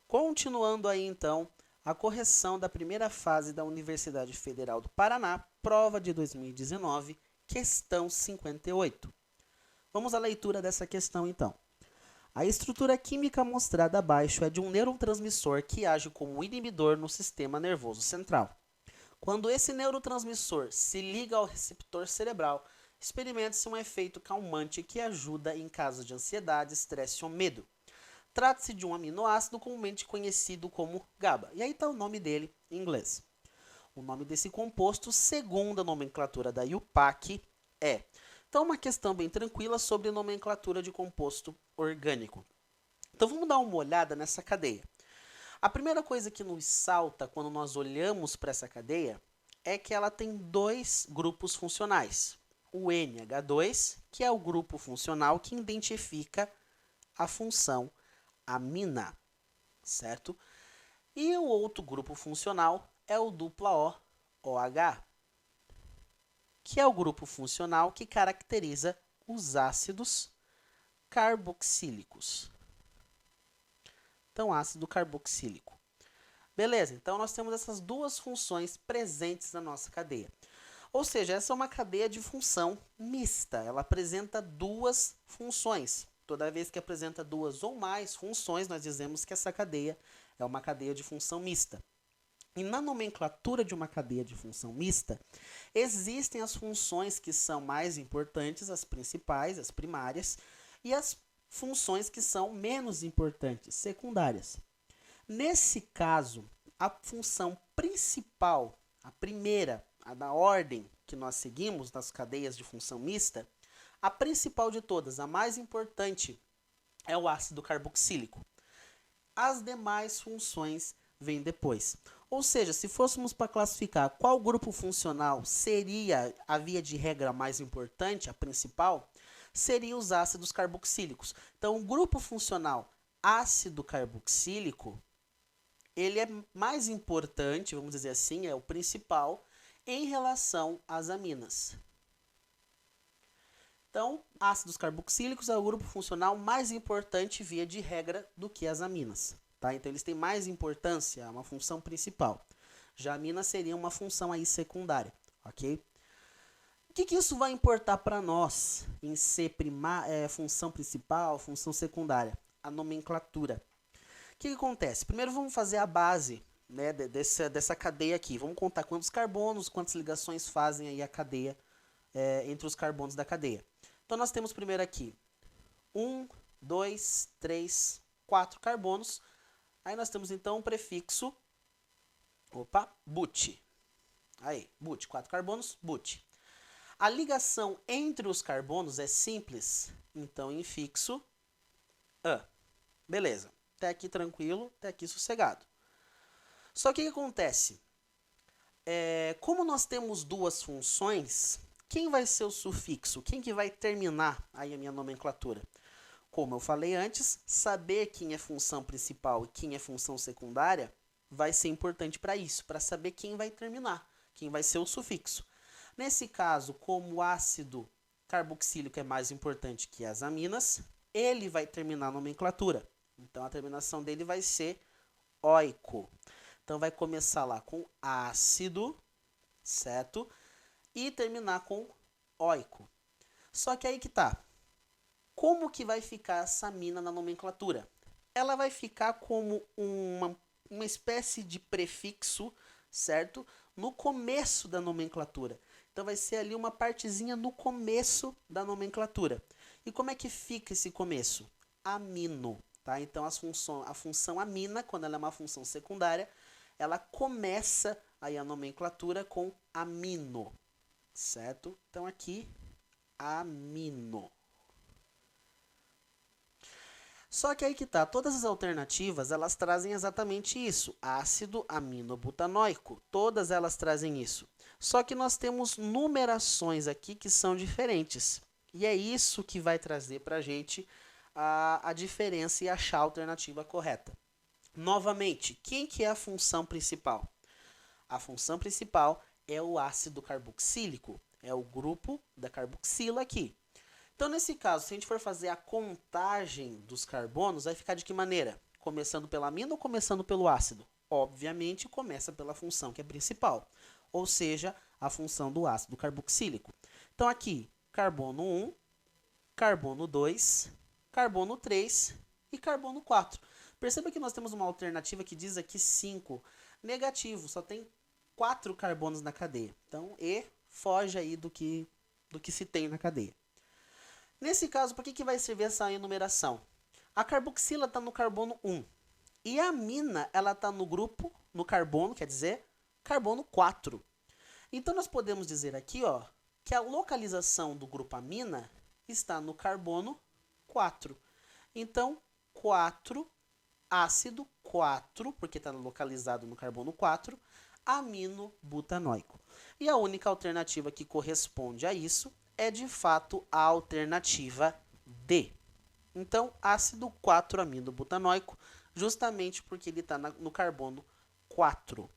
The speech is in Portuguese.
Continuando aí, então, a correção da primeira fase da Universidade Federal do Paraná, prova de 2019, questão 58. Vamos à leitura dessa questão, então. A estrutura química mostrada abaixo é de um neurotransmissor que age como inibidor no sistema nervoso central. Quando esse neurotransmissor se liga ao receptor cerebral, experimenta-se um efeito calmante que ajuda em casos de ansiedade, estresse ou medo. Trata-se de um aminoácido comumente conhecido como GABA. E aí está o nome dele em inglês. O nome desse composto, segundo a nomenclatura da IUPAC, é. Então, uma questão bem tranquila sobre nomenclatura de composto orgânico. Então, vamos dar uma olhada nessa cadeia. A primeira coisa que nos salta quando nós olhamos para essa cadeia é que ela tem dois grupos funcionais. O NH2, que é o grupo funcional que identifica a função amina, certo? E o outro grupo funcional é o dupla OH, que é o grupo funcional que caracteriza os ácidos carboxílicos. Então, ácido carboxílico. Beleza, então nós temos essas duas funções presentes na nossa cadeia. Ou seja, essa é uma cadeia de função mista. Ela apresenta duas funções. Toda vez que apresenta duas ou mais funções, nós dizemos que essa cadeia é uma cadeia de função mista. E na nomenclatura de uma cadeia de função mista, existem as funções que são mais importantes, as principais, as primárias, e as funções que são menos importantes, secundárias. Nesse caso, a função principal, a primeira, a da ordem que nós seguimos nas cadeias de função mista, a principal de todas, a mais importante, é o ácido carboxílico. As demais funções vêm depois. Ou seja, se fôssemos para classificar qual grupo funcional seria a via de regra mais importante, a principal, seria os ácidos carboxílicos. Então, o grupo funcional ácido carboxílico, ele é mais importante, vamos dizer assim, é o principal, em relação às aminas. Então, ácidos carboxílicos é o grupo funcional mais importante, via de regra, do que as aminas. Tá? Então, eles têm mais importância, é uma função principal. Já a amina seria uma função aí secundária, ok? O que isso vai importar para nós em ser função principal, função secundária? A nomenclatura. O que acontece? Primeiro vamos fazer a base, né, dessa cadeia aqui. Vamos contar quantos carbonos, quantas ligações fazem aí a cadeia entre os carbonos da cadeia. Então nós temos primeiro aqui 1, 2, 3, 4 carbonos. Aí nós temos então o prefixo, but. Aí, but, 4 carbonos, but. A ligação entre os carbonos é simples, então em fixo, beleza. Até aqui tranquilo, até aqui sossegado. Só que o que acontece? Como nós temos duas funções, quem vai ser o sufixo? Quem que vai terminar aí a minha nomenclatura? Como eu falei antes, saber quem é função principal e quem é função secundária vai ser importante para isso, para saber quem vai terminar, quem vai ser o sufixo. Nesse caso, como o ácido carboxílico é mais importante que as aminas, ele vai terminar a nomenclatura. Então, a terminação dele vai ser oico. Então, vai começar lá com ácido, certo? E terminar com oico. Só que aí que tá. Como que vai ficar essa amina na nomenclatura? Ela vai ficar como uma espécie de prefixo, certo? No começo da nomenclatura. Então, vai ser ali uma partezinha no começo da nomenclatura. E como é que fica esse começo? Amino. Tá? Então, a função amina, quando ela é uma função secundária, ela começa aí a nomenclatura com amino, certo? Então, aqui, amino. Só que aí que tá, todas as alternativas, elas trazem exatamente isso, ácido aminobutanoico, todas elas trazem isso. Só que nós temos numerações aqui que são diferentes, e é isso que vai trazer pra gente a diferença e achar a alternativa correta. Novamente, quem que é a função principal? A função principal é o ácido carboxílico, é o grupo da carboxila aqui. Então, nesse caso, se a gente for fazer a contagem dos carbonos, vai ficar de que maneira? Começando pela amina ou começando pelo ácido? Obviamente, começa pela função que é principal, ou seja, a função do ácido carboxílico. Então, aqui, carbono 1, carbono 2, carbono 3 e carbono 4. Perceba que nós temos uma alternativa que diz aqui 5. Negativo, só tem 4 carbonos na cadeia. Então, E foge aí do que se tem na cadeia. Nesse caso, para que vai servir essa enumeração? A carboxila está no carbono 1. E a amina, ela está no grupo, no carbono, quer dizer, carbono 4. Então, nós podemos dizer aqui, ó, que a localização do grupo amina está no carbono 4. Então, 4, ácido 4, porque está localizado no carbono 4, amino butanóico. E a única alternativa que corresponde a isso é, de fato, a alternativa D. Então, ácido 4-amino butanóico, justamente porque ele está no carbono 4.